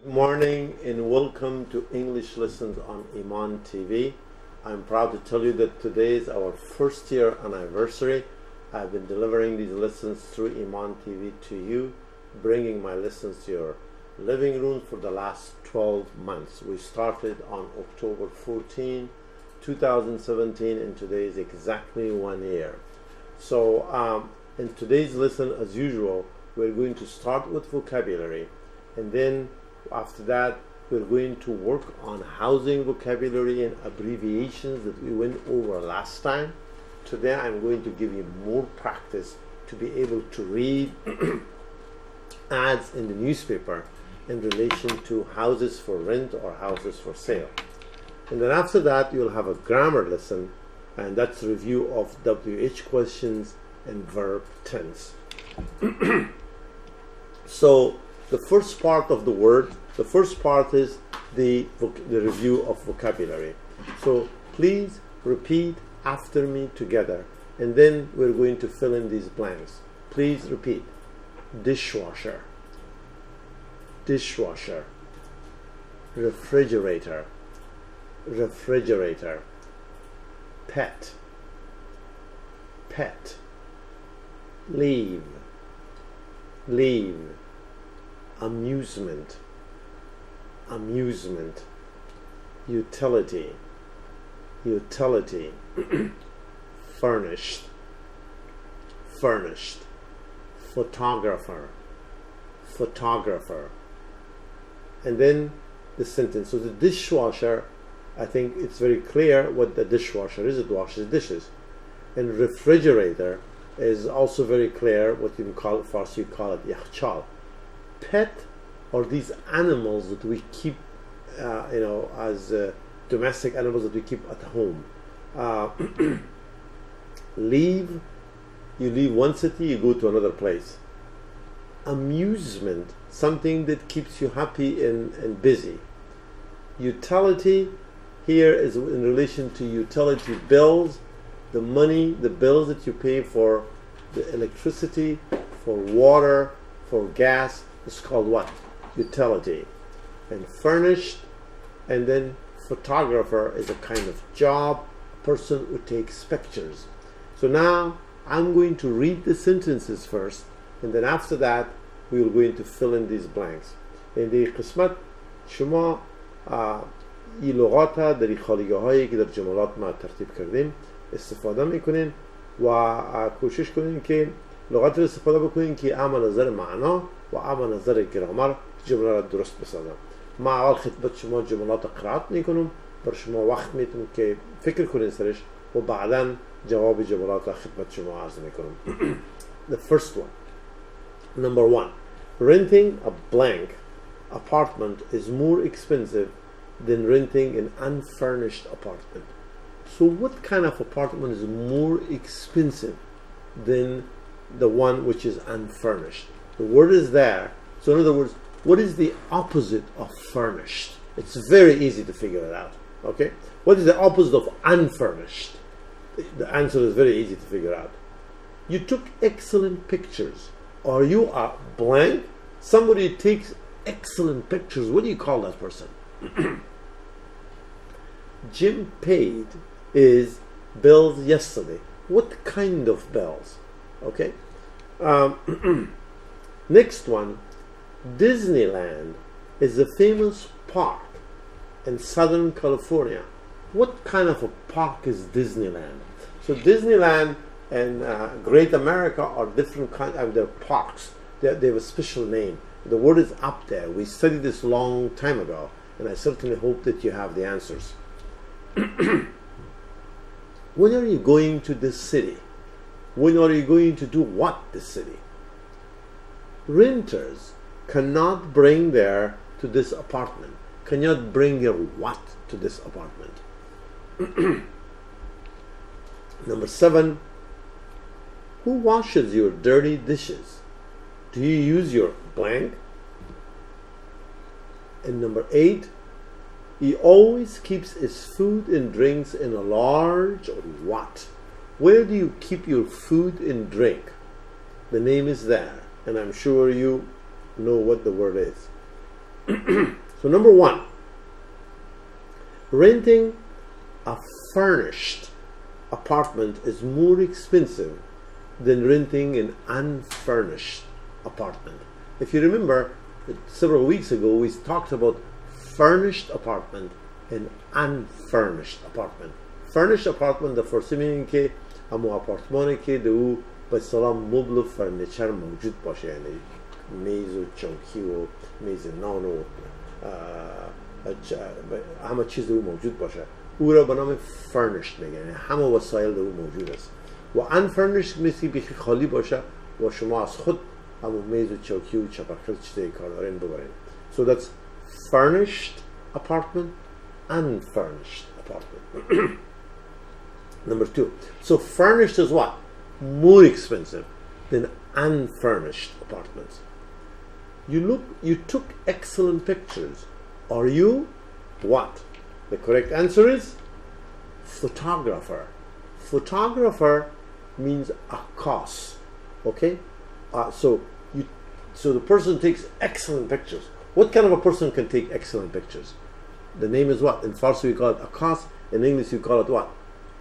Good morning and welcome to English Lessons on Iman TV. I'm proud to tell you that today is our first year anniversary. I've been delivering these lessons through Iman TV to you, bringing my lessons to your living room for the last 12 months. We started on October 14, 2017, and today is exactly 1 year. So in today's lesson, as usual, we're going to start with vocabulary, and then after that we're going to work on housing vocabulary and abbreviations that we went over last time. Today I'm going to give you more practice to be able to read ads in the newspaper in relation to houses for rent or houses for sale. And then after that you'll have a grammar lesson, and that's a review of WH questions and verb tense. So the first part of the first part is the review of vocabulary. So please repeat after me together, and then we're going to fill in these blanks. Please repeat. Dishwasher, dishwasher. Refrigerator, refrigerator. Pet, pet. Leave, leave. Amusement, amusement. Utility, utility. Furnished, furnished. Photographer, photographer. And then the sentence. So the dishwasher, I think it's very clear what the dishwasher is. It washes dishes. And refrigerator is also very clear what you call it, Farsi you call it yakhchal. Pet are these animals that we keep, as domestic animals that we keep at home. Leave, you leave one city, you go to another place. Amusement, something that keeps you happy and busy. Utility, here is in relation to utility bills, the money, the bills that you pay for the electricity, for water, for gas. It's called what? Utility. And furnished, and then photographer is a kind of job, a person who takes pictures. So now I'm going to read the sentences first, and then after that we will going to fill in these blanks. In the قسمت شما این لغات در خالیگاه هایی که در جملات ما ترتیب کردیم استفاده میکنین و کوشش کنین که لغات رو استفاده بکنین که اما نظر معنا و اما نظر گرامر جمله را درست بسازم. ما اول خدمت شما جملات قرائت میکنم، بر شما وقت میتونم که فکر کنین سرش و بعدا جواب جملات را خدمت شما عرض میکنم. The first one. Number 1. Renting a blank apartment is more expensive than renting an unfurnished apartment. So what kind of apartment is more expensive than the one which is unfurnished? The word is there. So in other words, what is the opposite of furnished? It's very easy to figure it out. Okay? What is the opposite of unfurnished? The answer is very easy to figure out. You took excellent pictures. Are you a blank? Somebody takes excellent pictures. What do you call that person? Jim paid is bills yesterday. What kind of bills? Okay. Next one. Disneyland is a famous park in Southern California. What kind of a park is Disneyland? So Disneyland and Great America are different kinds of their parks. They have a special name. The word is up there. We studied this a long time ago, and I certainly hope that you have the answers. When are you going to this city? When are you going to do what this city? Renters cannot bring their to this apartment. Cannot bring your what to this apartment? Number 7. Who washes your dirty dishes? Do you use your blank? And number 8. He always keeps his food and drinks in a large or what? Where do you keep your food and drink? The name is there, and I'm sure you know what the word is. So number one, renting a furnished apartment is more expensive than renting an unfurnished apartment. If you remember, several weeks ago we talked about furnished apartment and unfurnished apartment. Furnished apartment the first meaning که همون آپارتمانی که دو به اصطلاح مبل و فرنیچر موجود باشه، یعنی میز و چوکی و میز نان و همه چیز دو موجود باشه، او را به نام furnished میگن، یعنی همه وسایل دو موجود است. و unfurnished مثل بیخی خالی باشه و شما از خود همون میز و چوکی و چپرخل چیزی کار دارین ببرین. So that's furnished apartment, unfurnished apartment. Number two, so furnished is what? More expensive than unfurnished apartments. You took excellent pictures. Are you what? The correct answer is photographer. Photographer means عکاس. Okay? So the person takes excellent pictures. What kind of a person can take excellent pictures? The name is what? In Farsi we call it عکاس. In English we call it what?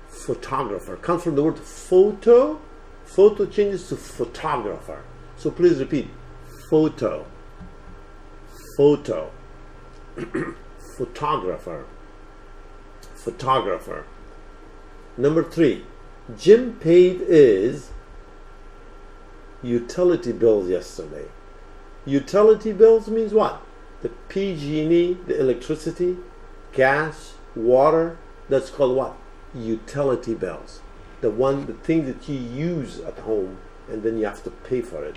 Photographer. Comes from the word photo. Photo changes to photographer. So please repeat. Photo. Photo. Photographer. Photographer. Number three. Jim paid his utility bills yesterday. Utility bills means what? The PG&E, the electricity, gas, water. That's called what? Utility bills. The thing that you use at home and then you have to pay for it.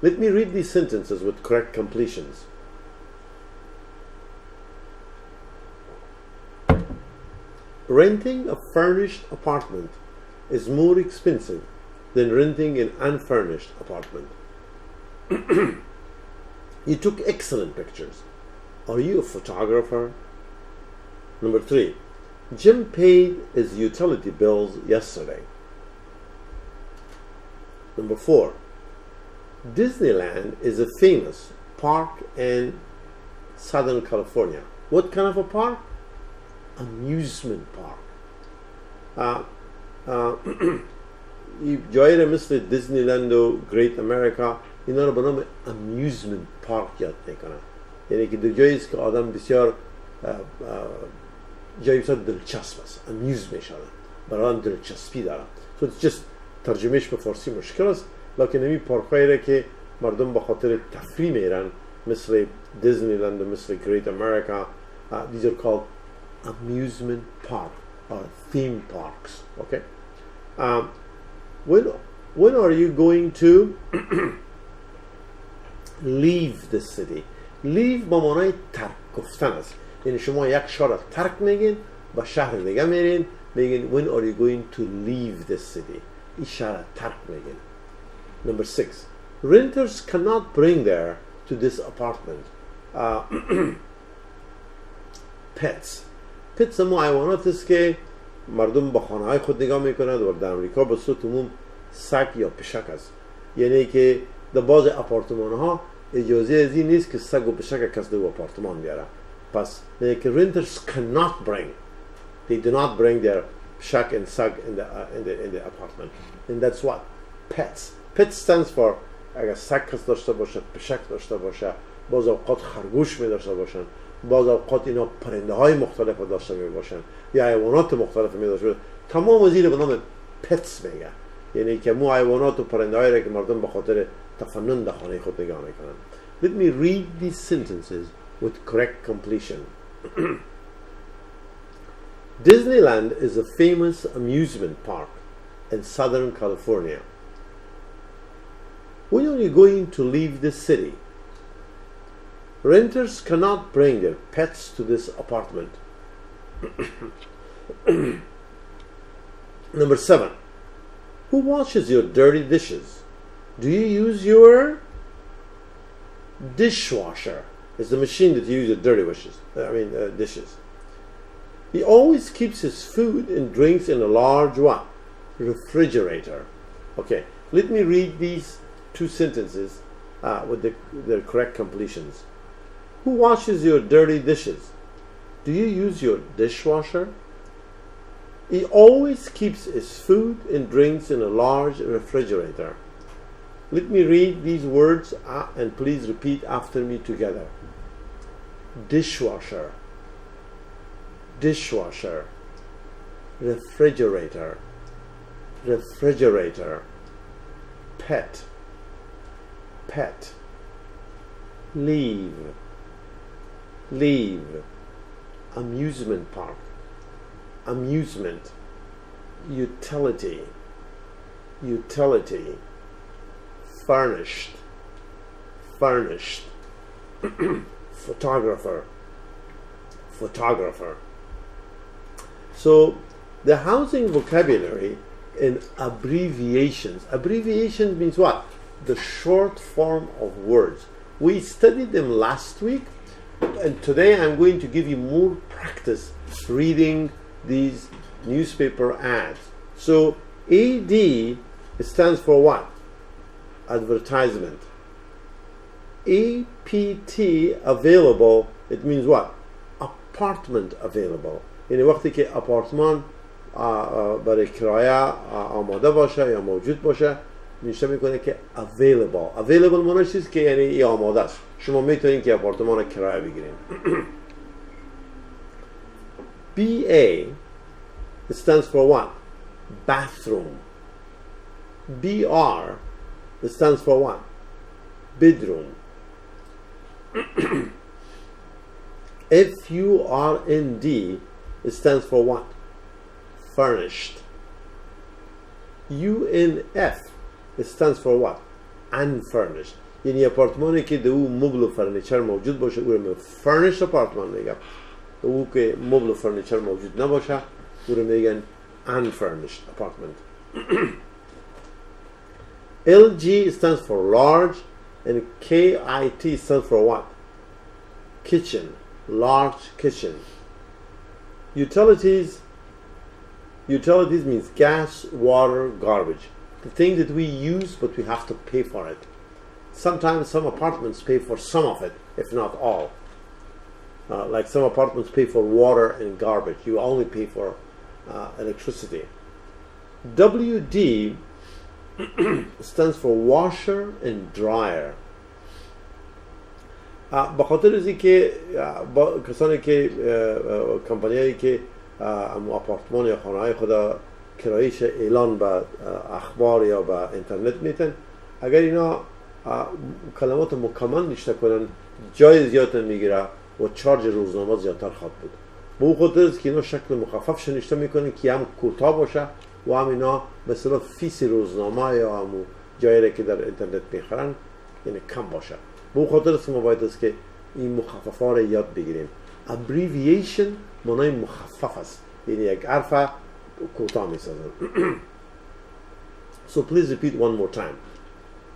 Let me read these sentences with correct completions. Renting a furnished apartment is more expensive than renting an unfurnished apartment. You took excellent pictures. Are you a photographer? Number three, Jim paid his utility bills yesterday. Number four, Disneyland is a famous park in Southern California. What kind of a park? Amusement park. جایی مثل دیزنیلند و گریت امریکا اینا رو به نام amusement park یاد میکنن، یعنی که دو جایی است که آدم بسیار جایی بسیار دلچسب است، amused میشن، برای آن دلچسبی دارن. So it's just ترجمهش به فارسی مشکل است، لکن همین پارک هایی را که مردم به خاطر تفریح میرن مثل دیزنیلند و مثل گریت امریکا, these are called amusement park or theme parks. Okay. When are you going to leave the city? Leave با معنای ترک گفتن است، یعنی شما یک شهر را ترک میگین و شهر دیگه میرین، میگین when are you going to leave the city؟ این شهر را ترک میگین. Number 6, renters cannot bring there to this apartment pets. pets همون حیوانات است که مردم با خانه های خود نگاه میکنند و در امریکا به صورت عموم سگ یا پشک است، یعنی که در بعض آپارتمان ها اجازه از این نیست که سگ و پشک کس در آپارتمان بیاره. پس یعنی که renters cannot bring, they do not bring their pshak and sag in the apartment, and that's what pets. Pets stands for اگر سگ کس داشته باشه، پشک داشته باشه، بعض اوقات خرگوش می داشته باشن، بعض اوقات اینا پرنده های مختلف داشته می باشن یا حیوانات مختلف می داشته باشن، تمام از این به نام pets میگه، یعنی که مو حیوانات و پرنده هایی را که مردم به خاطر تفنن در خانه خود نگاه میکنن. Let me read these sentences with correct completion. Disneyland is a famous amusement park in Southern California. When are you going to leave the city? Renters cannot bring their pets to this apartment. Number 7. Who washes your dirty dishes? Do you use your dishwasher? It's the machine that you use your dirty dishes. He always keeps his food and drinks in a large what? Refrigerator. Okay, let me read these two sentences with the correct completions. Who washes your dirty dishes? Do you use your dishwasher? He always keeps his food and drinks in a large refrigerator. Let me read these words and please repeat after me together. Dishwasher, dishwasher, refrigerator, refrigerator, pet, pet, leave, leave, amusement park, amusement, utility, utility, furnished, furnished, photographer, photographer. So the housing vocabulary in abbreviations. Abbreviation means what? The short form of words. We studied them last week, and today I'm going to give you more practice reading these newspaper ads. So AD stands for what? Advertisement. APT, available, it means what? Apartment available. یعنی وقتی که آپارتمان برای کرایه آماده باشه یا موجود باشه نوشته میکنه که available. Available معنیش چیست که یعنی ای آماده است. شما میتونید که آپارتمان کرایه بگیرید. BA stands for what? Bathroom. BR stands for what? Bedroom. FURND stands for what? Furnished. UNF stands for what? Unfurnished. یعنی اپارتمانی که دو مبل و فرنیچر موجود باشه او رو furnished apartment میگن. او که مبل و فرنیچر موجود نباشه او رو میگن unfurnished apartment. LG stands for large and KIT stands for what? Kitchen. Large kitchen. Utilities means gas, water, garbage. The thing that we use but we have to pay for it. Sometimes some apartments pay for some of it, if not all. Like some apartments pay for water and garbage. You only pay for electricity. WD stands for washer and dryer. به خاطر از اینکه کسانی که کمپانیایی که آپارتمان یا خانه های خدا کرایش اعلان به اخبار یا به اینترنت میتن، اگر اینا کلمات مکمل نوشته کنن جای زیاد میگیره و چارج روزنامه زیادتر خواهد بود. به اون خاطر است که اینا شکل مخفف نوشته میکنن که هم کوتاه باشه و هم اینا مثلا فیس روزنامه یا هم جایی که در اینترنت میخرن یعنی کم باشه. به اون خاطر است که ما باید است که این مخففا رو یاد بگیریم. abbreviation معنای مخفف است، یعنی یک حرف کوتاه میسازن. So please repeat one more time.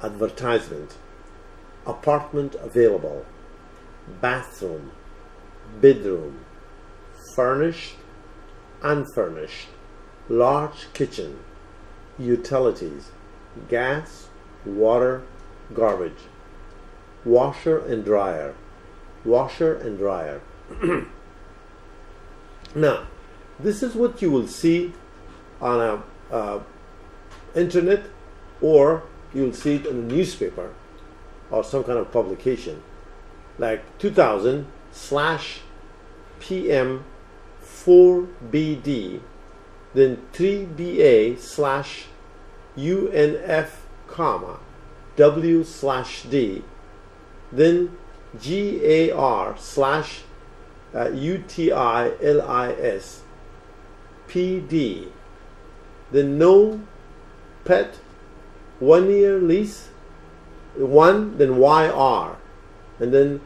Advertisement, apartment available, bathroom, bedroom, furnished, unfurnished, large kitchen, utilities, gas, water, garbage, washer and dryer, washer and dryer. Now, this is what you will see on a internet, or you'll see it in a newspaper or some kind of publication, like 2000/PM 4BD, then 3BA/UNF, W/D, then GAR/UTILIS PD, then no pet, 1 year lease, then YR, and then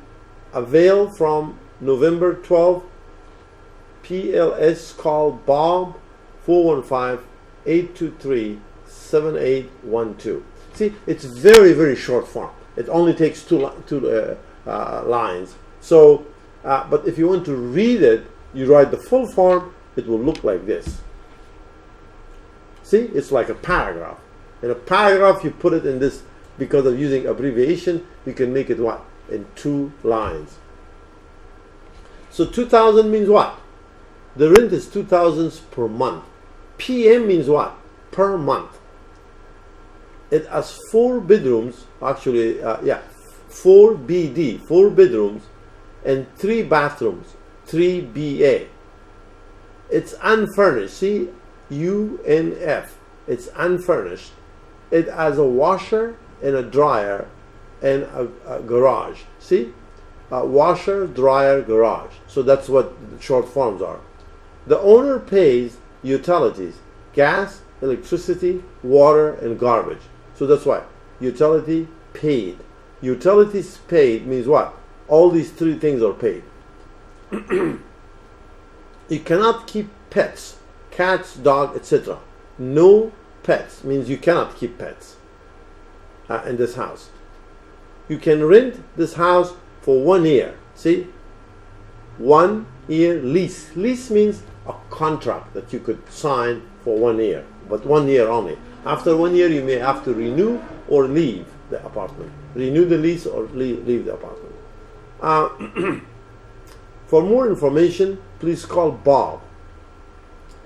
avail from November 12, PLS call Bob 415-823-7812. See, it's very, very short form. It only takes two lines. So, but if you want to read it, you write the full form, it will look like this. See, it's like a paragraph. In a paragraph, you put it in this because of using abbreviation, you can make it what? In 2 lines. So 2,000 means what? The rent is 2,000 per month. PM means what? Per month. It has 4 bedrooms, actually, 4 BD, 4 bedrooms, and 3 bathrooms, 3 BA. It's unfurnished. See, UNF. It's unfurnished. It has a washer and a dryer and a garage. See? A washer, dryer, garage. So that's what the short forms are. The owner pays utilities, gas, electricity, water, and garbage. So that's why. Utility paid. Utilities paid means what? All these 3 things are paid. You cannot keep pets, cats, dog, etc. No pets means you cannot keep pets in this house. You can rent this house for 1 year. See? 1 year lease. Lease means a contract that you could sign for 1 year, but 1 year only. After 1 year, you may have to renew or leave the apartment. Renew the lease or leave the apartment. For more information, please call Bob.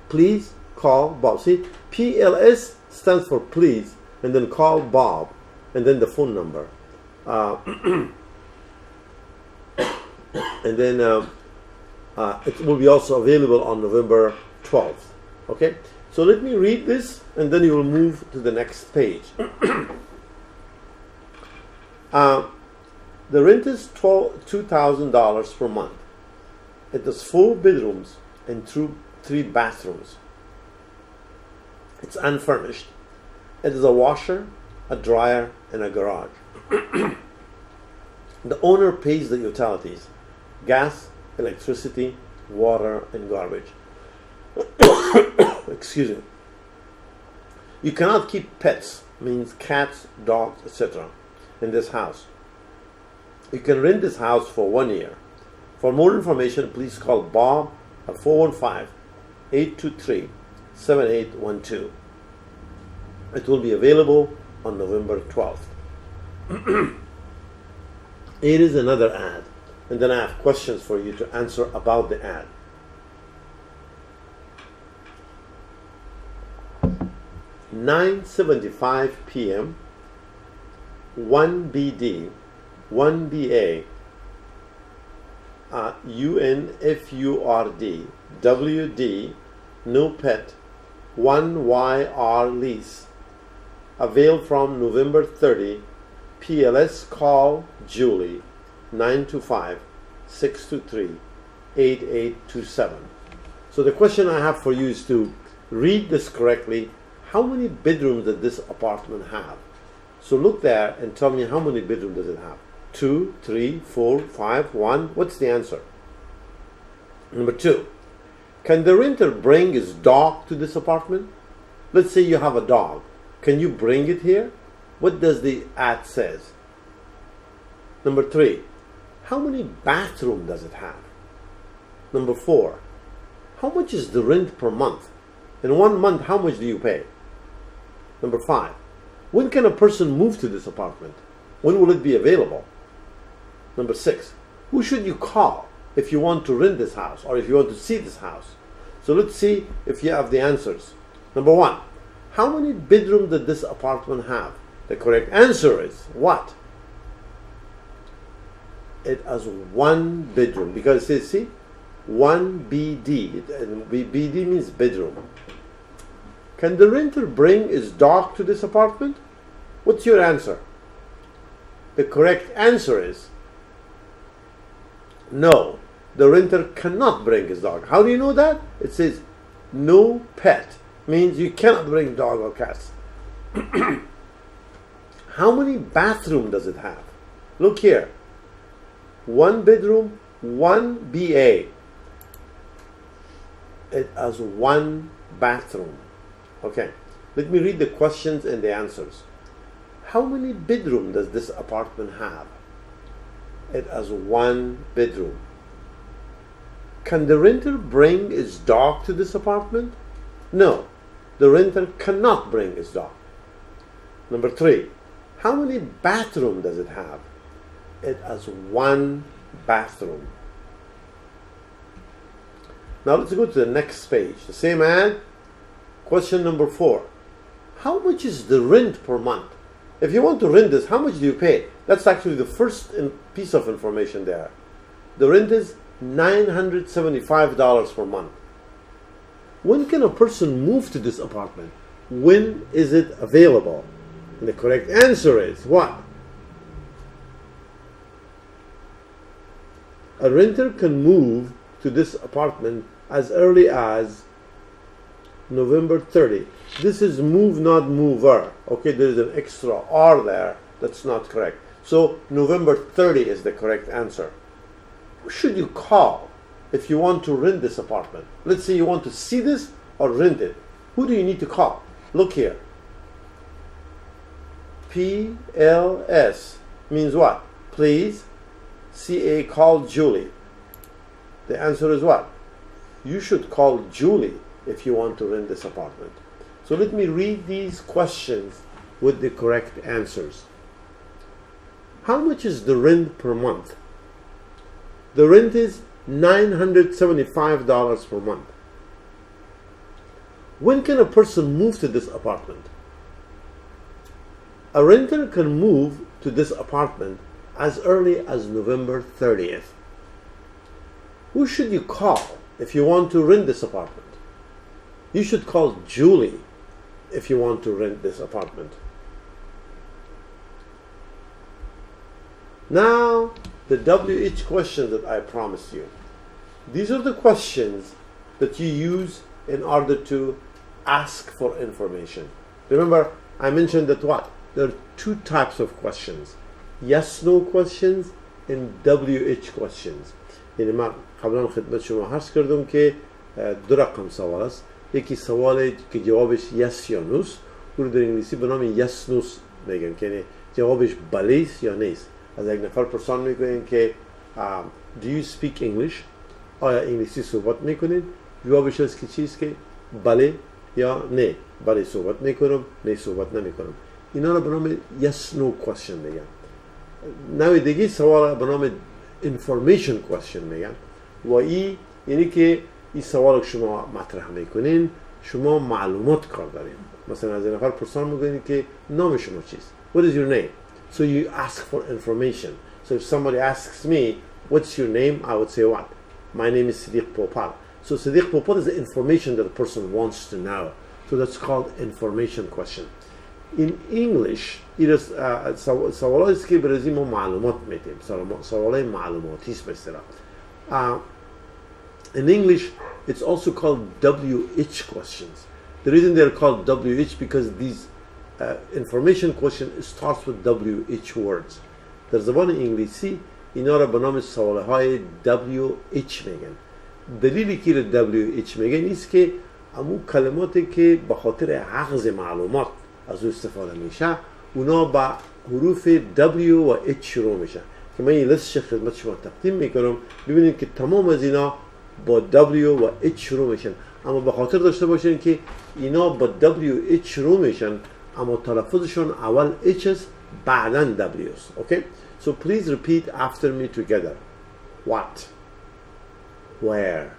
Please call Bob. See, PLS stands for please, and then call Bob, and then the phone number. And then it will be also available on November 12th. Okay, so let me read this, and then you will move to the next page. The rent is $2,000 per month. It has 4 bedrooms and 3 bathrooms. It's unfurnished. It is a washer, a dryer, and a garage. The owner pays the utilities, gas, electricity, water, and garbage. Excuse me. You cannot keep pets, means cats, dogs, etc. in this house. You can rent this house for 1 year. For more information, please call Bob at 415-823-7812. It will be available on November 12th. Here is another ad, and then I have questions for you to answer about the ad. $9:75 p.m. 1 BD, 1 BA, UNFURD, WD, no pet, 1 YR lease. Avail from November 30. PLS call Julie 925-623-8827. So the question I have for you is to read this correctly. How many bedrooms does this apartment have? So look there and tell me how many bedrooms does it have? 2, 3, 4, 5, 1. What's the answer? Number 2. Can the renter bring his dog to this apartment? Let's say you have a dog. Can you bring it here? What does the ad says? Number 3. How many bathrooms does it have? Number 4. How much is the rent per month? In 1 month, how much do you pay? Number 5. When can a person move to this apartment? When will it be available? Number 6. Who should you call if you want to rent this house or if you want to see this house? So let's see if you have the answers. Number 1. How many bedrooms does this apartment have? The correct answer is what? It has 1 bedroom because it says, see, 1 BD. BD means bedroom. Can the renter bring his dog to this apartment? What's your answer? The correct answer is no. The renter cannot bring his dog. How do you know that? It says no pet. Means you cannot bring dog or cats. How many bathrooms does it have? Look here. 1 bedroom, 1 BA. It has 1 bathroom. Okay, let me read the questions and the answers. How many bedrooms does this apartment have? It has 1 bedroom. Can the renter bring his dog to this apartment? No, the renter cannot bring his dog. Number 3. How many bathrooms does it have? It has one bathroom. Now let's go to the next page. The same ad. Question number 4. How much is the rent per month? If you want to rent this, how much do you pay? That's actually the first piece of information there. The rent is $975 per month. When can a person move to this apartment? When is it available? And the correct answer is what? A renter can move to this apartment as early as November 30. This is move, not mover. Okay, there is an extra R there. That's not correct. So November 30 is the correct answer. Who should you call if you want to rent this apartment? Let's say you want to see this or rent it. Who do you need to call? Look here. PLS means what? Please, CA, call Julie. The answer is what? You should call Julie if you want to rent this apartment. So let me read these questions with the correct answers. How much is the rent per month? The rent is $975 per month. When can a person move to this apartment? A renter can move to this apartment as early as November 30th. Who should you call if you want to rent this apartment? You should call Julie if you want to rent this apartment. Now, the WH questions that I promised you. These are the questions that you use in order to ask for information. Remember, I mentioned that what? There are 2 types of questions. Yes-no questions and WH questions. یعنی من قبلا خدمت شما عرض کردم که 2 رقم سوال است. یکی سوالی که جوابش yes یا نوست، اون رو در انگلیسی به نام yes نوست میگن که یعنی جوابش بله است یا نیست. از یک نفر پرسان میکنین که do you speak English؟ آیا انگلیسی صحبت میکنید؟ جوابش است که چیست که بله یا نه. بله صحبت میکنم، نه صحبت نمیکنم. اینا رو به نام yes no question میگن. نوع دیگه سوال به نام information question میگن و این یعنی که این سوال که شما مطرح میکنین شما معلومات کار دارین. مثلا از این نفر پرسان میکنین که نام شما چیست؟ What is your name? So you ask for information. So if somebody asks me, what's your name? I would say what? My name is Siddiq Popal. So Siddiq Popal is the information that a person wants to know. So that's called information question. In English, it is سوالایی است که برای ما معلومات میدیم. سوالای معلوماتی است به اصطلاح. In English, it's also called WH questions. The reason they're called WH because these information question starts with WH words. در زبان انگلیسی اینا را به نام سوالهای WH میگن. دلیلی که WH میگن نیست که همون کلماتی که به خاطر حفظ معلومات از او استفاده میشه اونا با حروف W و H شروع میشن که من این لیست خدمت شما تقدیم میکنم. ببینید که تمام از اینا با W و H شروع میشن، اما به خاطر داشته باشین که اینا با WH شروع میشن اما تلفظشون اول H است بعداً W است. Okay? So please repeat after me together. What? Where?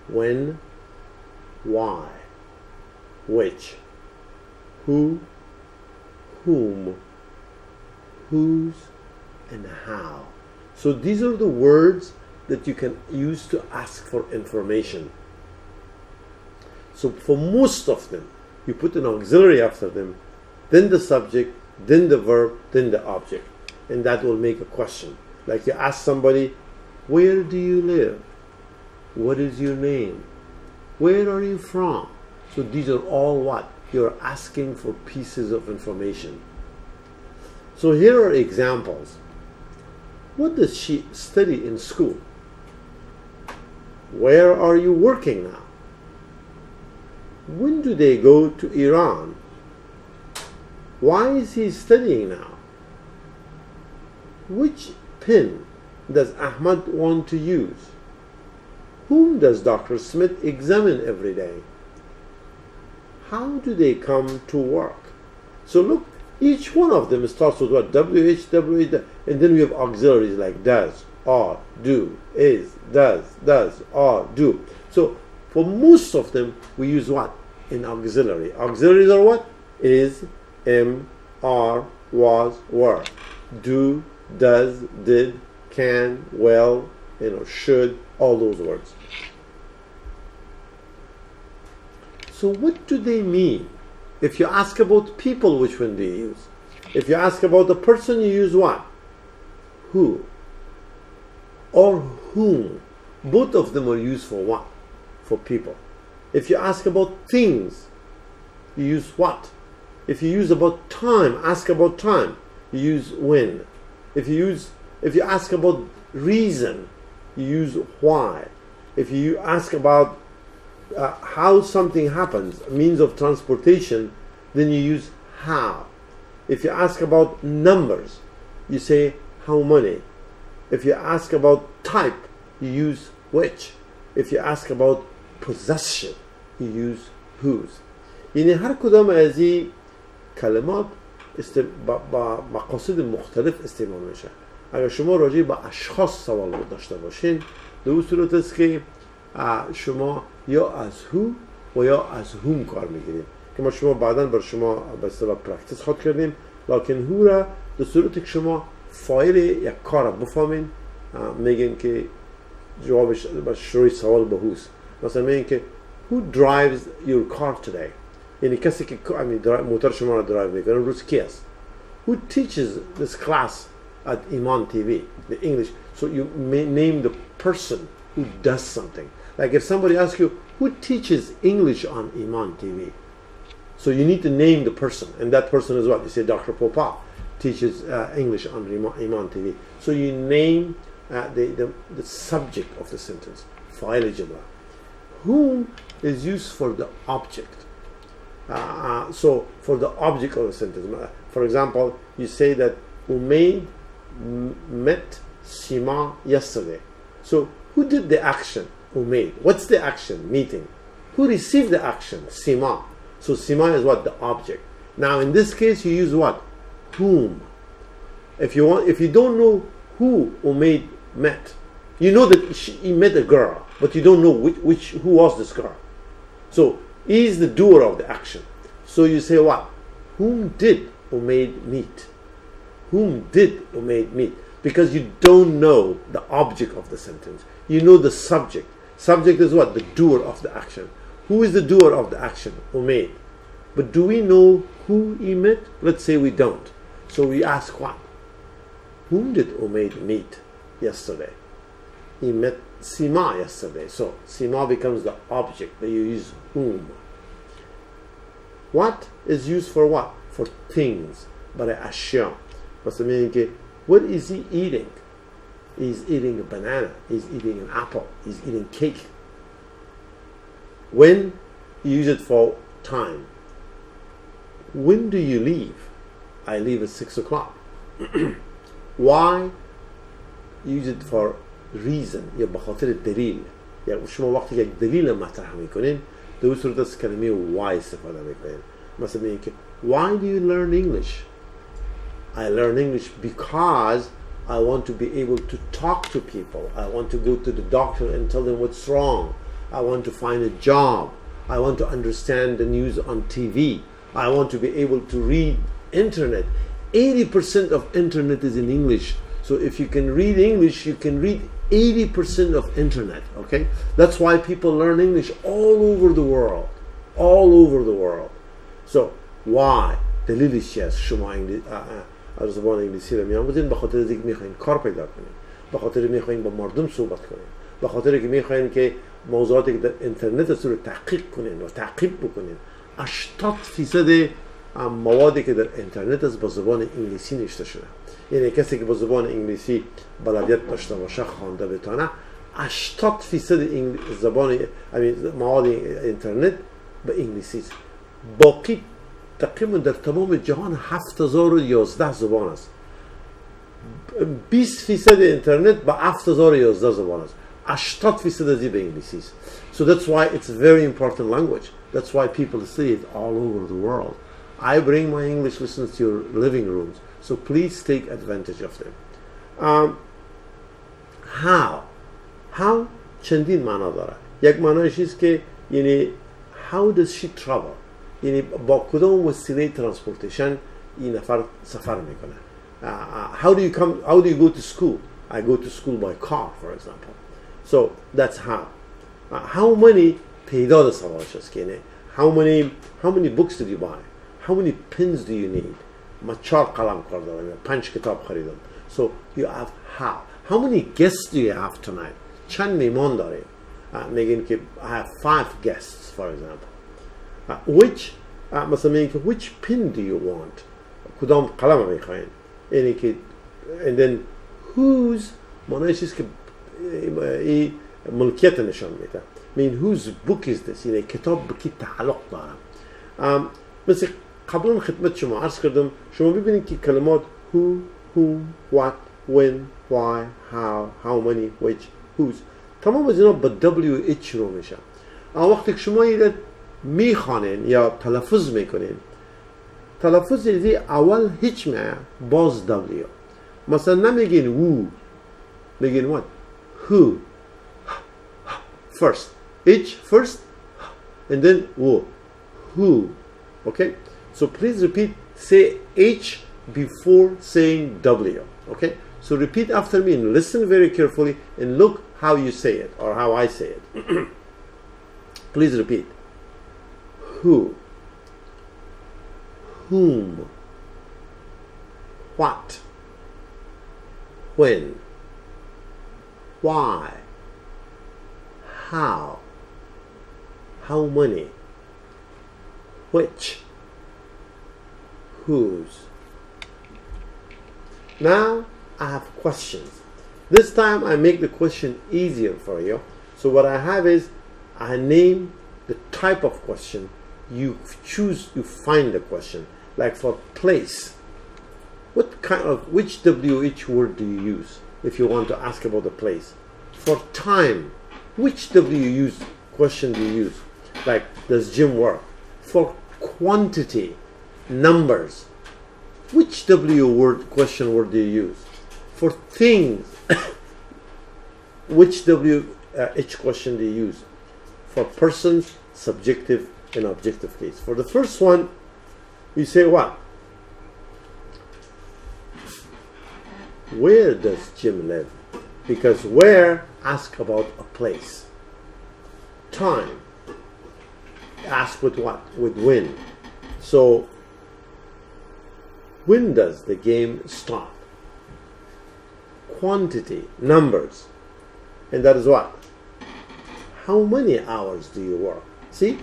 When? Why? Which? Who? Whom? Whose? And how. So these are the words that you can use to ask for information. So for most of them, you put an auxiliary after them, then the subject, then the verb, then the object. And that will make a question. Like you ask somebody, where do you live? What is your name? Where are you from? So these are all what? You're asking for pieces of information. So here are examples. What does she study in school? Where are you working now? When do they go to Iran? Why is he studying now? Which pen does Ahmad want to use? Whom does Dr. Smith examine every day? How do they come to work? So look, Each one of them starts with what? WH, WH, and then we have auxiliaries like does, are, do, is, does, are, do. So for most of them, we use what? In auxiliary. Auxiliaries are what? Is, am, are, was, were. Do, does, did, can, well, should, all those words. So what do they mean? If you ask about people, which one do you use? If you ask about a person, you use what? Who or whom. Both of them are used for what? For people. If you ask about things, you use what? If you use about time, ask about time, you use when. If you ask about reason, you use why. If you ask about how something happens, means of transportation, then you use how. If you ask about numbers, you say how many. If you ask about type, you use which. If you ask about possession, you use whose. یعنی هر کدام از این کلمات با مقاصد مختلف استعمال میشه. اگر شما راجع به اشخاص سوال داشته باشین، در اون صورت است که شما یا از هو و یا از هوم کار میگیریم که ما شما بعدا بر شما به اصطلاح پرکتیس خود کردیم. لکن هو را در صورتی که شما فایل یک کار بفهمین میگین که جوابش با شروع سوال به هوست. مثلا میگین که who drives your car today؟ یعنی کسی که موتور شما را درایو میکنه روز کی است؟ Who teaches this class at Iman TV, the English? So you may name the person who does something. Like if somebody asks you, who teaches English on Iman TV? So you need to name the person, and that person is what? You say Dr. Popal teaches English on Iman TV. So you name the subject of the sentence. فاعل جملة. Whom is used for the object. So for the object of the sentence. For example, you say that Umaid met Sima yesterday. So who did the action? Umaid. What's the action? Meeting. Who received the action? Sima. So Sima is what? The object. Now in this case you use what? Whom. If you don't know who Umaid met, you know that he met a girl, but you don't know who was this girl. So he is the doer of the action. So you say what? Whom did Umaid meet? Whom did Umaid meet? Because you don't know the object of the sentence. You know the subject. Subject is what? The doer of the action. Who is the doer of the action? Umaid. But do we know who he met? Let's say we don't. So we ask what? Whom did Umaid meet yesterday? He met Sima yesterday. So Sima becomes the object that you use whom. What is used for what? For things. برای اشیا. مثلا میگن که what is he eating? He's eating a banana. He's eating an apple. He's eating cake. When? You use it for time. When do you leave? I leave at 6 o'clock. Why? Use it for reason. یا بخاطر دلیل. یا شما وقتی یک دلیل مطرح میکنین در اون صورت از کلمه why استفاده میکنین. مثلا میگن که why do you learn English? I learn English because I want to be able to talk to people. I want to go to the doctor and tell them what's wrong. I want to find a job. I want to understand the news on TV. I want to be able to read internet. 80% of internet is in English. So if you can read English, you can read 80% of internet. Okay? That's why people learn English all over the world. All over the world. So why? دلیلش چیه است؟ شما از زبان انگلیسی رو می‌آموزین به خاطر اینکه می‌خواین کار پیدا کنین. به خاطر می‌خواین با مردم صحبت کنین. به خاطر اینکه می‌خواین که موضوعاتی که در اینترنت است رو تحقیق کنین و تعقیب بکنین. 80% موادی که در اینترنت است با زبان انگلیسی نوشته شده. یعنی کسی که با زبان انگلیسی بلدیت داشته باشه خوانده بتونه 80% زبان مواد اینترنت به انگلیسی است. باقی تقریبا در تمام جهان 7011 زبان است. 20% اینترنت به 7011 زبان است. 80% از این به انگلیسی است. So that's why it's a very important language. That's why people study it all over the world. I bring my English lessons to your living rooms, so please take advantage of them. How چندین معنا داره. یک معنایش است که یعنی how does she travel، یعنی با کدام وسیله ترانسپورتیشن این نفر سفر میکنه. How do you go to school? I go to school by car, for example. So that's how. How many تعداد سوالش است که یعنی how many books did you buy? How many pens do you need? ما 4 قلم کار دارم یا 5 کتاب خریدم. So you have how many guests do you have tonight? چند میمان داریم؟ میگین که I have 5 guests, for example. مثلا میگین که which pen do you want? کدام قلم میخواین؟ یعنی که and then whose معنیش است که ملکیت نشان میده. whose book is this؟ یعنی کتاب به کی تعلق داره. مثل قبلا خدمت شما عرض کردم، شما ببینید که کلمات who, whom, what, when, why, how many, which, whose تمام از اینا با WH رو میشه. وقتی که شما اینو میخوانین یا تلفظ میکنین، تلفظ ایزی اول هیچ میه باز W. مثلا نمیگین who، میگین what؟ who first، H first and then who. Okay, so please repeat, say H before saying W. Okay, so repeat after me and listen very carefully and look how you say it or how I say it. Please repeat. Who, whom, what, when, why, how many, which, whose. Now I have questions. This time I make the question easier for you. So what I have is I name the type of question. You choose, you find the question. Like for place, which WH word do you use if you want to ask about the place? For time, which question do you use? Like, does Jim work? For quantity, numbers, which question word do you use? For things, which WH question do you use? For persons, subjective and objective case. For the first one, you say what? Where does Jim live? Because where, ask about a place. Time, ask with what? With when. So, when does the game start? Quantity, numbers. And that is what? How many hours do you work? See?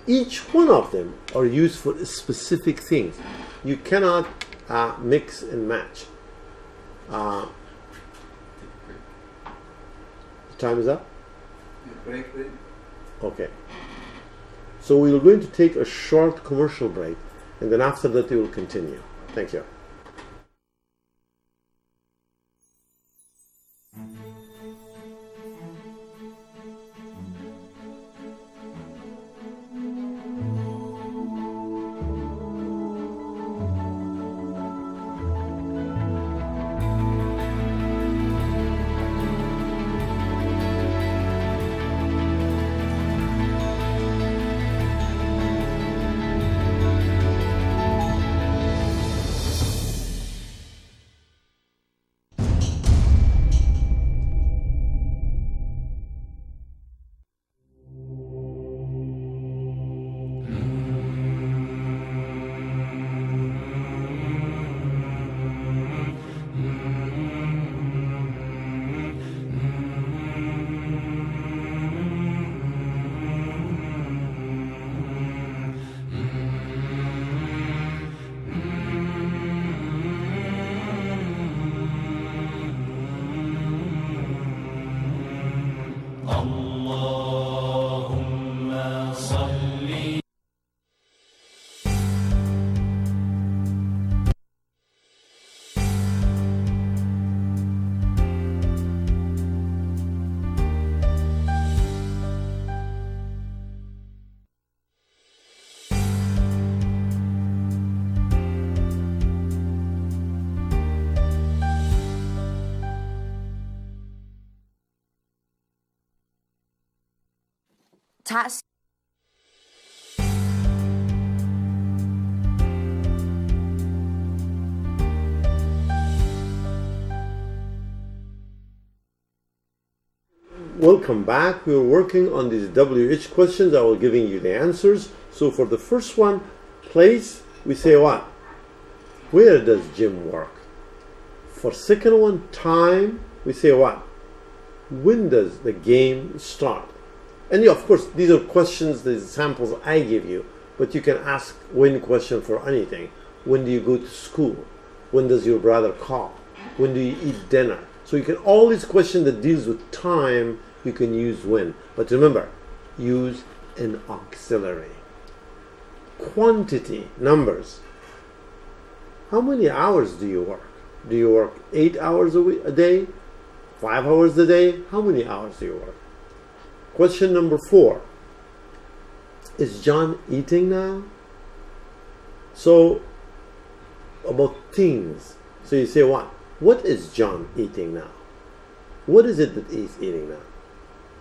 Each one of them are used for specific things. You cannot mix and match. Time is up? Break. Okay. So we are going to take a short commercial break, and then after that we will continue. Thank you. تأثیر Welcome back. We're working on these WH questions. I will giving you the answers. So for the first one, place, we say what? Where does Jim work? For second one, time, we say what? When does the game start? And of course, these are questions, the examples I give you, but you can ask when question for anything. When do you go to school? When does your brother call? When do you eat dinner? So you can, all these questions that deals with time, you can use when. But remember, use an auxiliary. Quantity, numbers. How many hours do you work? Do you work 8 hours a day? 5 hours a day? How many hours do you work? Question number 4. Is John eating now? So, about things. So you say what? What is John eating now? What is it that he's eating now?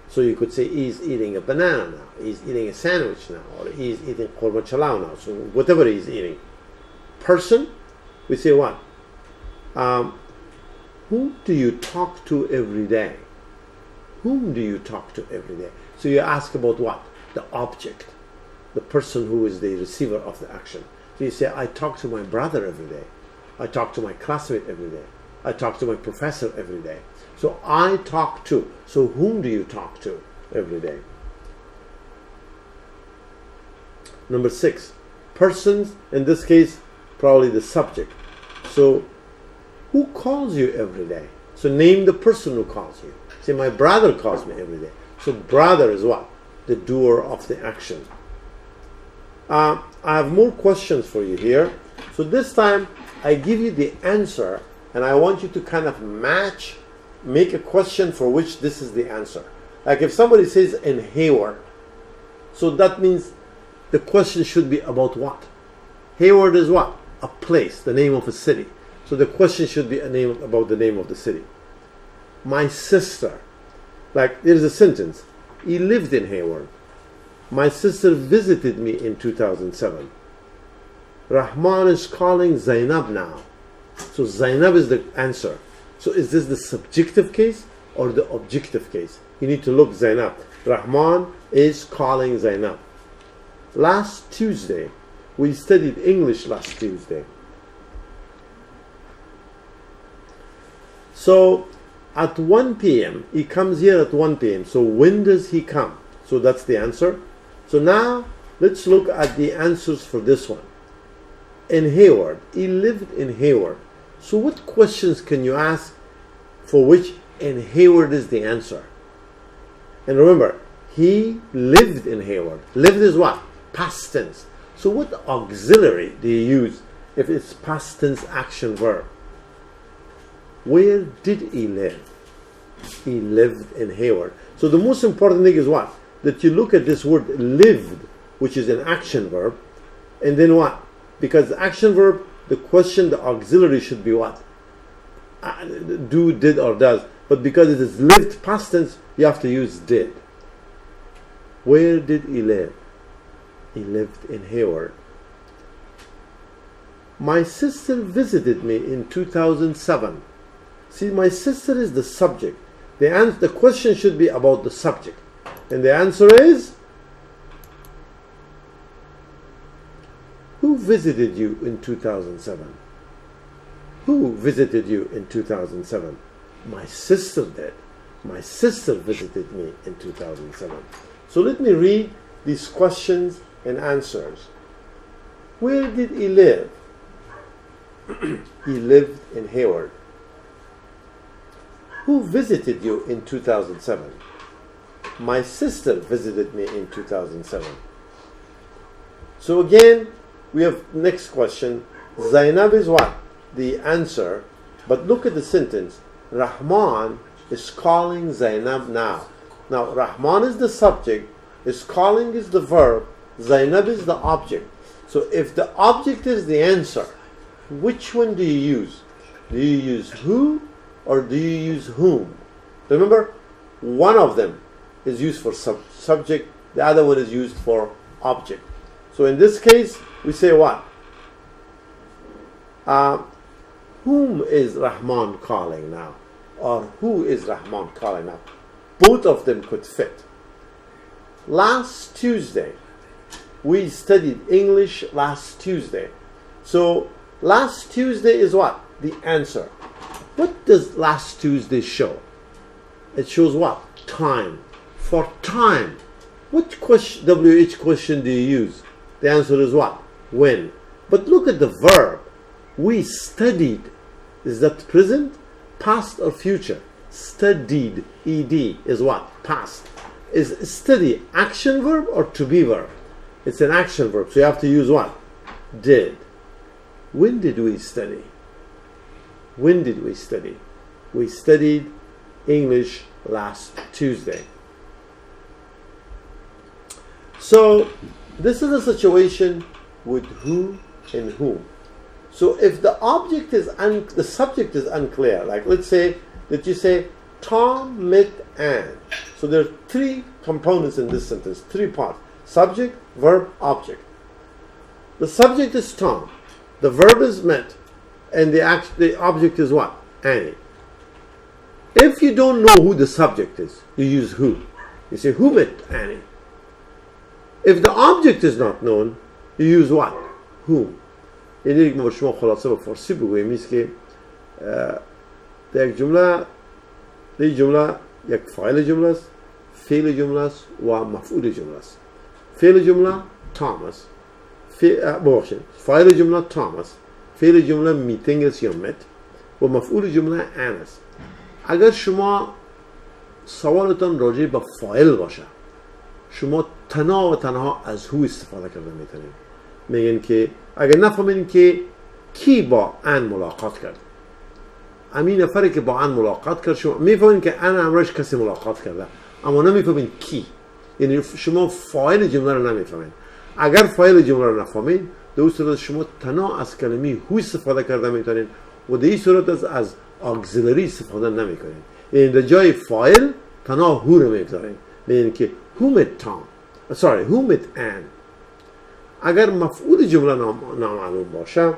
So you could say he's eating a banana now, he's eating a sandwich now, or he's eating korma chalao now. So whatever he's eating. Person, we say what? Who do you talk to every day? Whom do you talk to every day? So you ask about what? The object, the person who is the receiver of the action. So you say, I talk to my brother every day. I talk to my classmate every day. I talk to my professor every day. So I talk to. So whom do you talk to every day? Number 6, persons, in this case, probably the subject. So who calls you every day? So name the person who calls you. Say, my brother calls me every day. So brother is what? The doer of the action. I have more questions for you here. So this time, I give you the answer, and I want you to kind of match, make a question for which this is the answer. Like if somebody says in Hayward, so that means the question should be about what? Hayward is what? A place, the name of a city. So the question should be about the name of the city. My sister, like there's a sentence, he lived in Hayward. My sister visited me in 2007. Rahman is calling Zainab now. So Zainab is the answer. So is this the subjective case or the objective case? You need to look Zainab. Rahman is calling Zainab. Last Tuesday, we studied English last Tuesday. So at 1 p.m., he comes here at 1 p.m. So when does he come? So that's the answer. So now let's look at the answers for this one. In Hayward, he lived in Hayward. So what questions can you ask for which in Hayward is the answer? And remember, he lived in Hayward. Lived is what? Past tense. So what auxiliary do you use if it's past tense action verb? Where did he live? He lived in Hayward. So the most important thing is what? That you look at this word lived, which is an action verb, and then what? Because the action verb, the question, the auxiliary should be what? Do, did, or does. But because it is lived past tense, you have to use did. Where did he live? He lived in Hayward. My sister visited me in 2007. See, my sister is the subject. The question should be about the subject. And the answer is, who visited you in 2007? Who visited you in 2007? My sister did. My sister visited me in 2007. So let me read these questions and answers. Where did he live? He lived in Hayward. Who visited you in 2007? My sister visited me in 2007. So again, we have next question. Zainab is what? The answer. But look at the sentence. Rahman is calling Zainab now. Now, Rahman is the subject. Is calling is the verb. Zainab is the object. So if the object is the answer, which one do you use? Do you use who or do you use whom? Remember, one of them is used for subject, The other one is used for object. So in this case, we say what? Whom is Rahman calling now? Or who is Rahman calling now? Both of them could fit. Last Tuesday, we studied English last Tuesday. So last Tuesday is what? The answer. What does last Tuesday show? It shows what? Time. For time, which question, WH question do you use? The answer is what? When. But look at the verb. We studied. Is that present, past, or future? Studied, ed, is what? Past. Is study action verb or to be verb? It's an action verb, so you have to use what? Did. When did we study? When did we study? We studied English last Tuesday. So this is a situation with who and whom. So if the object is the subject is unclear, like let's say that you say Tom met Anne. So there are three components in this sentence, three parts: subject, verb, object. The subject is Tom, the verb is met, and the object is what? Annie. If you don't know who the subject is, you use who. You say who met Annie. If the object is not known, you use what? Whom. یعنی یک ما شما خلاصه به فارسی بگوییم نیست که در یک جمله یک فاعل جمله است، فعل جمله است و مفعول جمله است. فعل جمله تام است، فاعل جمله تام است، فعل جمله میتینگ است یا مت و مفعول جمله ان است. اگر شما سوالتان راجع به فاعل باشه، شما تنها و تنها از هو استفاده کرده میتونید. میگن که اگر نفهمین که کی با ان ملاقات کرد، همین نفری که با ان ملاقات کرد، شما میفهمین که ان امروز کسی ملاقات کرده، اما نمیفهمین کی. یعنی شما فاعل جمله رو نمیفهمین. اگر فاعل جمله رو نفهمین، در اون صورت شما تنها از کلمه هو استفاده کرده میتونین و در این صورت از اگزیلری استفاده نمیکنین. یعنی در جای فاعل تنها هو رو میگذارین. میگن که who met Tom. who met Anne. اگر مفعول جمله نامعلوم باشه،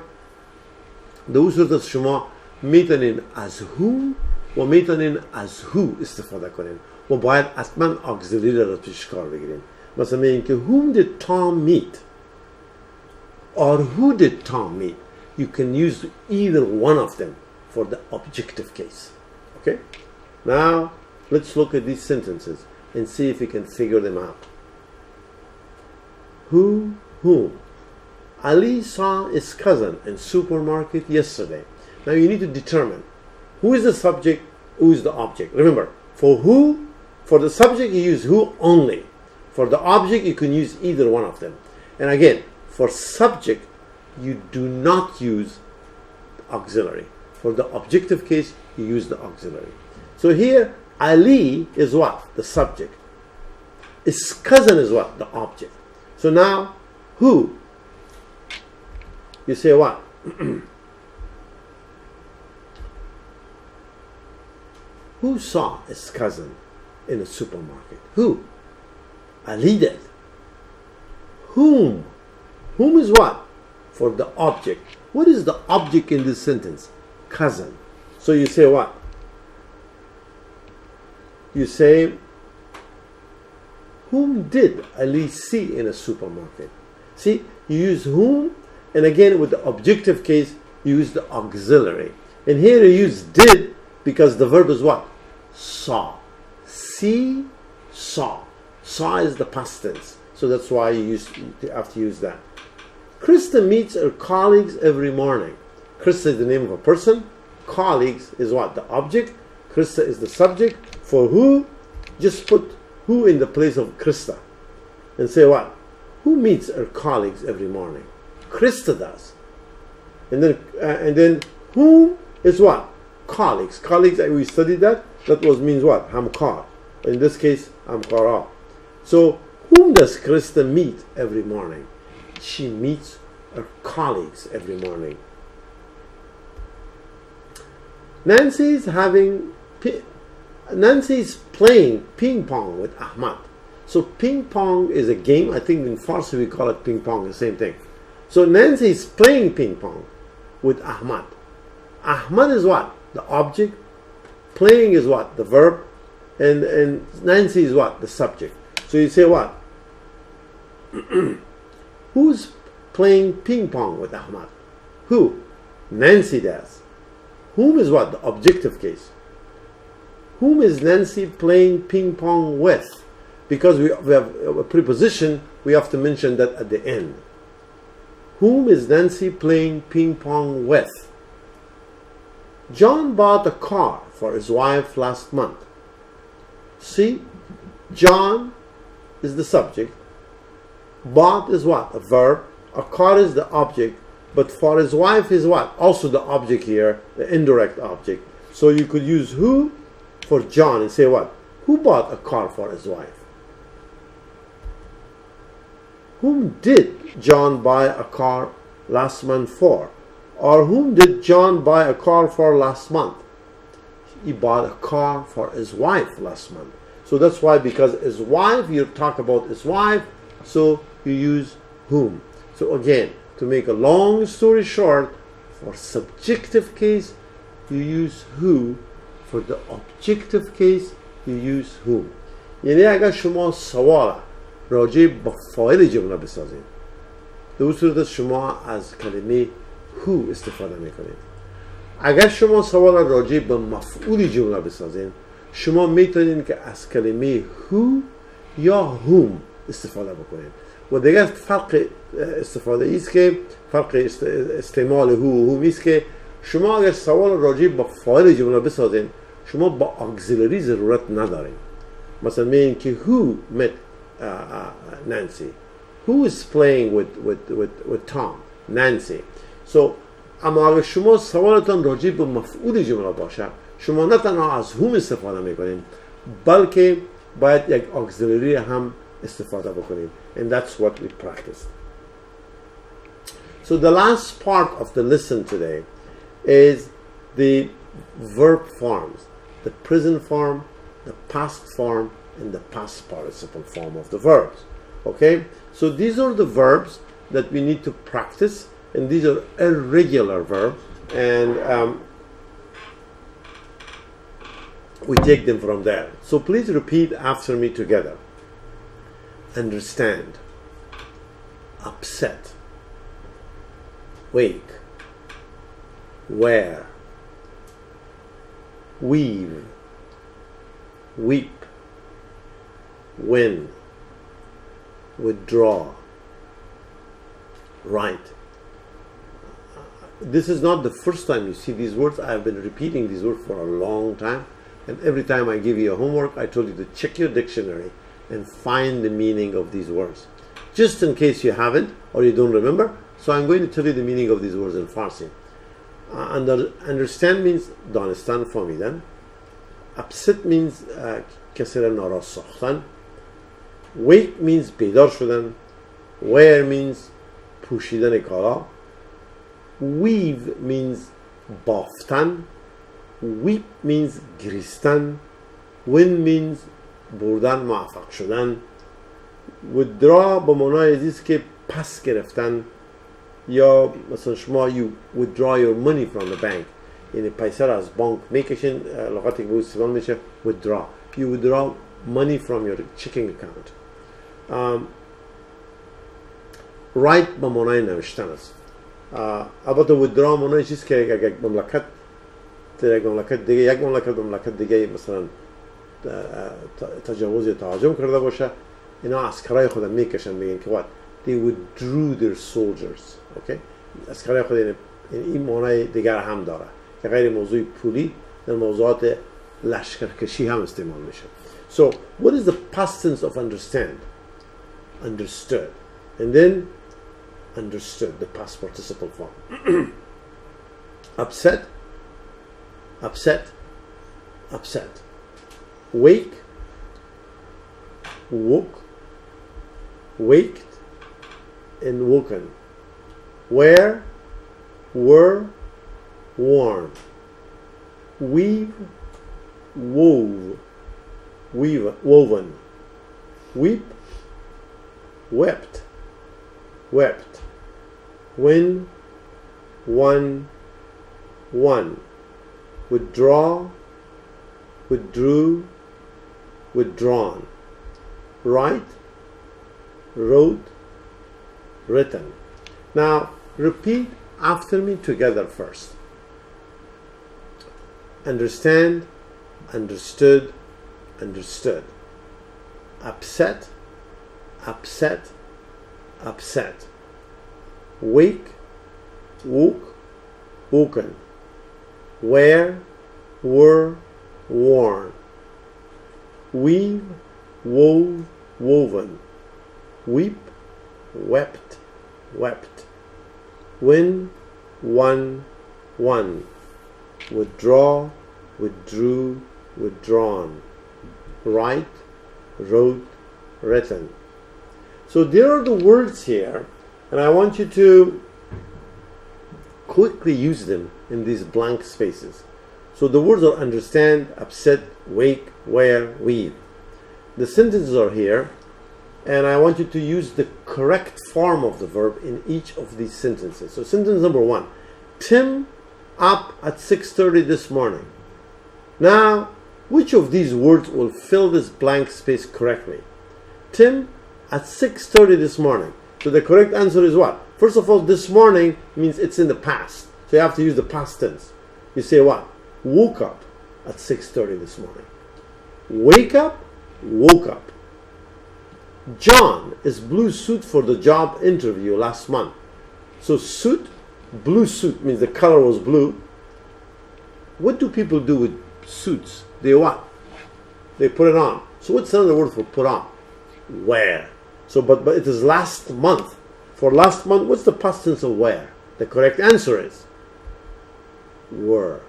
در اون صورت شما میتونین از who و میتونین از who استفاده کنین و باید حتما اگزیلری را پیش کار بگیرین. مثلا میگین که whom did Tom meet or who did Tom meet. You can use either one of them for the objective case. Okay? Now let's look at these sentences and see if we can figure them out. Who, whom? Ali saw his cousin in supermarket yesterday. Now you need to determine who is the subject, who is the object. Remember, for the subject you use who only. For the object you can use either one of them. And again, for subject you do not use auxiliary. For the objective case you use the auxiliary. So here Ali is what? The subject. His cousin is what? The object. So now, who? You say what? Who saw his cousin in a supermarket? Who? Ali did. Whom? Whom is what? For the object. What is the object in this sentence? Cousin. So you say what? You say, whom did Ali see in a supermarket? See, you use whom, and again with the objective case, you use the auxiliary. And here you use did because the verb is what? Saw. See, saw. Saw is the past tense. So that's why you have to use that. Krista meets her colleagues every morning. Krista is the name of a person. Colleagues is what? The object. Krista is the subject. For who, just put who in the place of Krista and say what? Who meets her colleagues every morning? Krista does. And then whom is what? Colleagues. Colleagues, we studied that. That means what? Hamkar. In this case, Hamkara. So whom does Krista meet every morning? She meets her colleagues every morning. Nancy's playing ping pong with Ahmad. So ping pong is a game. I think in Farsi we call it ping pong, the same thing. So Nancy is playing ping pong with Ahmad. Ahmad is what? The object. Playing is what? The verb. And Nancy is what? The subject. So you say what? Who's playing ping pong with Ahmad? Who? Nancy does. Whom is what? The objective case. Whom is Nancy playing ping pong with? Because we have a preposition, we have to mention that at the end. Whom is Nancy playing ping pong with? John bought a car for his wife last month. See, John is the subject. Bought is what? A verb. A car is the object. But for his wife is what? Also the object here, the indirect object. So you could use who for John and say what? Who bought a car for his wife? Whom did John buy a car last month for? Or whom did John buy a car for last month? He bought a car for his wife last month. So that's why, because his wife, you talk about his wife, so you use whom. So again, to make a long story short, for subjective case, you use who. For the objective case, you use whom. یعنی اگر شما سوال راجع به فاعل جمله بسازید، در اون صورت شما از کلمه who استفاده میکنید. اگر شما سوال راجع به مفعول جمله بسازید، شما میتونید که از کلمه who یا whom استفاده بکنید. و دیگر فرق استفاده ایست که فرق استعمال who و whom ایست که شما اگر سوال راجع به فاعل جمله بسازید، شما با auxiliary ضرورت ندارید. مثلا میگین که who met Nancy. Who is playing with Tom? Nancy. So اما اگر شما سوالتان راجع به مفعول جمله باشه، شما نه تنها از whom استفاده میکنید، بلکه باید یک auxiliary هم استفاده بکنید. And that's what we practice. So the last part of the lesson today is the verb forms, the present form, the past form, and the past participle form of the verbs. Okay? So these are the verbs that we need to practice, and these are irregular verbs, and we take them from there. So please repeat after me together. Understand, upset, wake, wear, weave, weep, win, withdraw, write. This is not the first time you see these words. I have been repeating these words for a long time, and every time I give you a homework, I told you to check your dictionary and find the meaning of these words, just in case you haven't or you don't remember. So I'm going to tell you the meaning of these words in Farsi. Understand means دانستن فهمیدن. Upset means کسی را ناراض ساختن. Wake means بیدار شدن. Wear means پوشیدن کارا. Weave means بافتن. Weep means گریستن. Win means بردن، موفق شدن. Withdraw به معنای است که پس گرفتن، یا مثلا شما you withdraw your money from the bank، یعنی پیسه را از بانک میکشین، لغتی که به استفاده میشه withdraw. You withdraw money from your checking account. Write به معنای نوشتن است. البته withdraw معنای چیست که یک مملکت دیگه، یک مملکت دیگه مثلا تجاوز یا تهاجم کرده باشه، اینا عسکرای خود میکشن، میگن که what they withdrew their soldiers. okay؟ عسکرای خود این معنای دیگر هم داره که غیر موضوع پولی در موضوعات لشکرکشی هم استعمال میشه. So what is the past tense of understand? Understood. And then understood, the past participle form. Upset, upset, upset. Wake, woke, waked, and woken. Wear, were, worn. Weave, wove, woven. weep, wept, wept, win, won, won, withdraw, withdrew, withdrawn, write, wrote, written. Now repeat after me together first. Understand, understood, understood. Upset, upset, upset. Wake, woke, woken. Wear, were, worn. Weave, wove, woven. Weep, wept, wept. Win, won, won. Withdraw, withdrew, withdrawn. Write, wrote, written. So there are the words here, and I want you to quickly use them in these blank spaces. So the words are understand, upset, wake, wear, weave. The sentences are here, and I want you to use the correct form of the verb in each of these sentences. So sentence number 1, Tim up at 6:30 this morning. Now, which of these words will fill this blank space correctly? Tim at 6:30 this morning. So the correct answer is what? First of all, this morning means it's in the past. So you have to use the past tense. You say what? Woke up at 6:30 this morning. Wake up, woke up. John is blue suit for the job interview last month. So suit, blue suit means the color was blue. What do people do with suits? They what? They put it on. So what's another word for put on? Wear. So but it is last month. For last month, what's the past tense of wear? The correct answer is were.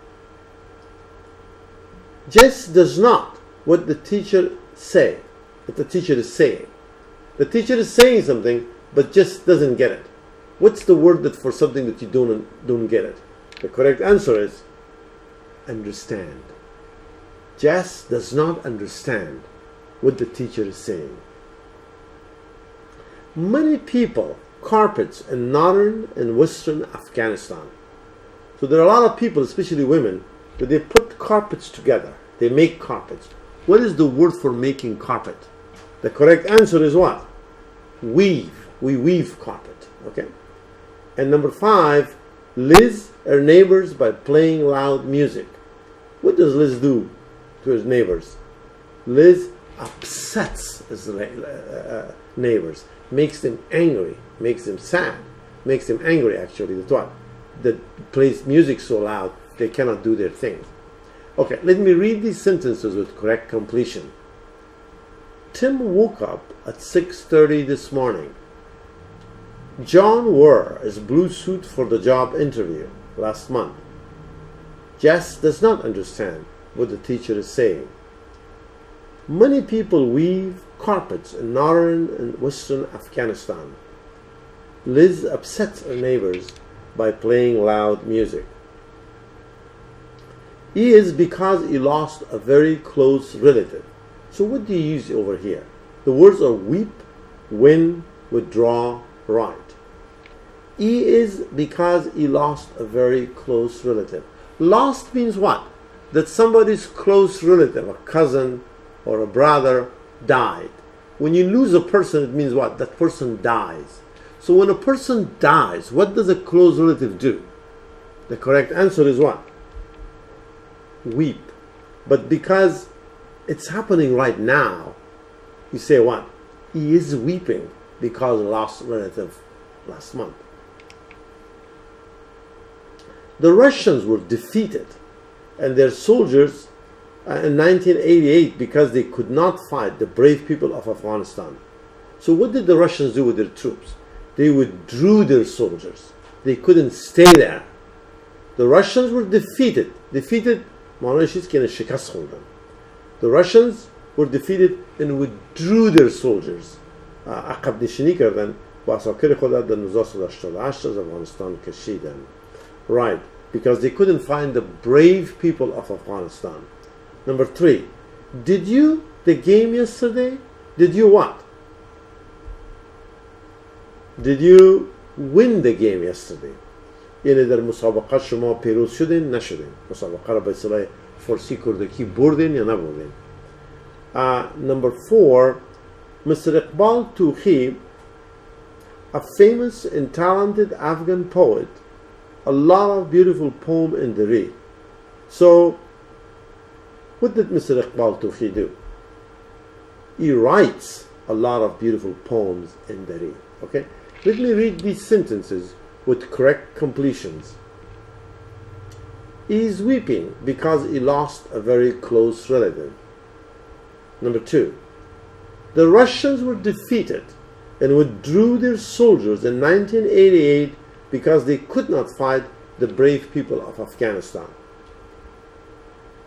Jess does not what the teacher say. What the teacher is saying. The teacher is saying something, but just doesn't get it. What's the word that for something that you don't get it? The correct answer is understand. Jess does not understand what the teacher is saying. Many people carpets in northern and western Afghanistan. So there are a lot of people, especially women, that they put carpets together. They make carpets. What is the word for making carpet? The correct answer is what? Weave. We weave carpet. Okay. And number 5, Liz her neighbors by playing loud music. What does Liz do to his neighbors? Liz upsets his neighbors, makes them angry, makes them sad, makes them angry actually. That's what? That plays music so loud they cannot do their things. Okay, let me read these sentences with correct completion. Tim woke up at 6:30 this morning. John wore his blue suit for the job interview last month. Jess does not understand what the teacher is saying. Many people weave carpets in northern and western Afghanistan. Liz upsets her neighbors by playing loud music. He is because he lost a very close relative. So what do you use over here? The words are weep, win, withdraw, write. He is because he lost a very close relative. Lost means what? That somebody's close relative, a cousin or a brother, died. When you lose a person, it means what? That person dies. So when a person dies, what does a close relative do? The correct answer is what? Weep. But because it's happening right now, you say what? He is weeping because he lost a relative last month. The Russians were defeated and their soldiers in 1988 because they could not fight the brave people of Afghanistan. So what did the Russians do with their troops? They withdrew their soldiers. They couldn't stay there. The Russians were defeated. The Russians were defeated and withdrew their soldiers. عقب نشینی کردن با عساکر خود در 1988 از افغانستان کشیدن. Right, because they couldn't find the brave people of Afghanistan. Number 3, did you the game yesterday? Did you what? Did you win the game yesterday? یعنی در مسابقه شما پیروز شدین نشدین؟ مسابقه را به اصطلاح فارسی کردکی بردین یا نبردین؟ Number 4, Mr. Iqbal Tuhi, a famous and talented Afghan poet, a lot of beautiful poem in Dari. So, what did Mr. Iqbal Tuhi do? He writes a lot of beautiful poems in Dari. Okay? Let me read these sentences with correct completions. He is weeping because he lost a very close relative. Number 2, the Russians were defeated and withdrew their soldiers in 1988 because they could not fight the brave people of Afghanistan.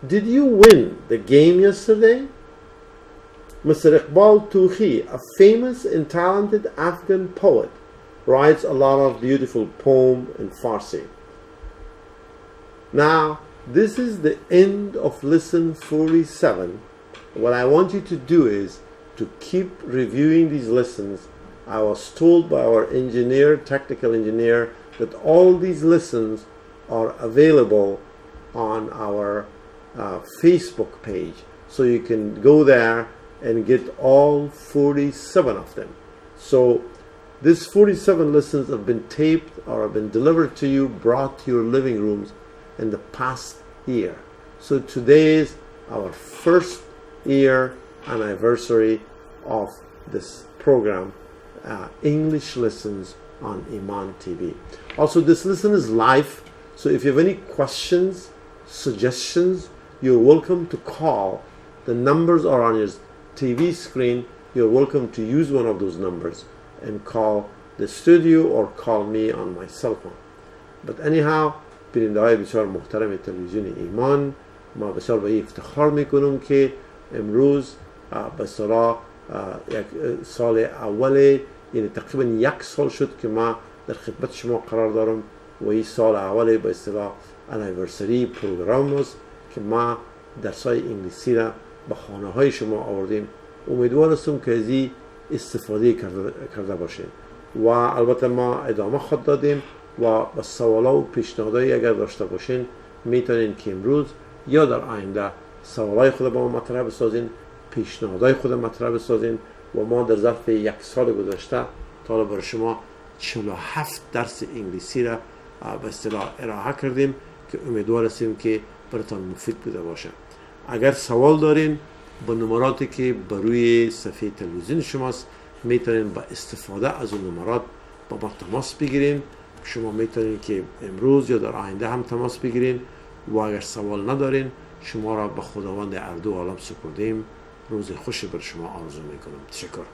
Did you win the game yesterday? Mr. Iqbal Tuhi, a famous and talented Afghan poet, writes a lot of beautiful poems in Farsi. Now, this is the end of lesson 47. What I want you to do is to keep reviewing these lessons. I was told by our technical engineer, that all these lessons are available on our Facebook page. So you can go there and get all 47 of them. So these 47 lessons have been taped or have been delivered to you, brought to your living rooms in the past year. So today is our first year anniversary of this program, English Lessons on Iman TV. Also, this lesson is live, so if you have any questions, suggestions, you're welcome to call. The numbers are on your TV screen. You're welcome to use one of those numbers and call the studio or call me on my cell phone. But anyhow, بیننده های بسیار محترم تلویزیون ایمان، ما بسیار به افتخار میکنم که امروز به اصطلاح یک سال اول، یعنی تقریبا 1 سال شد که ما در خدمت شما قرار دارم و این سال اول به اصطلاح انیورسری پروگرام است که ما درسای انگلیسی را به خانه های شما آوردیم. امیدوار هستم که از این استفاده کرده باشید و البته ما ادامه خود دادیم و با سوالا و پیشنهادایی اگر داشته باشین میتونین که امروز یا در آینده سوالای خود با ما مطرح بسازین، پیشنهادای خود مطرح بسازین و ما در ظرف 1 سال گذشته تا برای شما 47 درس انگلیسی را به اصطلاح ارائه کردیم که امیدوار هستیم که براتون مفید بوده باشه. اگر سوال دارین با نمراتی که بر روی صفحه تلویزیون شماست میتونین با استفاده از اون نمرات با ما تماس بگیرین. شما میتونین که امروز یا در آینده هم تماس بگیرین و اگر سوال ندارین شما را به خداوند اردو عالم سپردیم. روز خوشی بر شما آرزو میکنم. تشکر.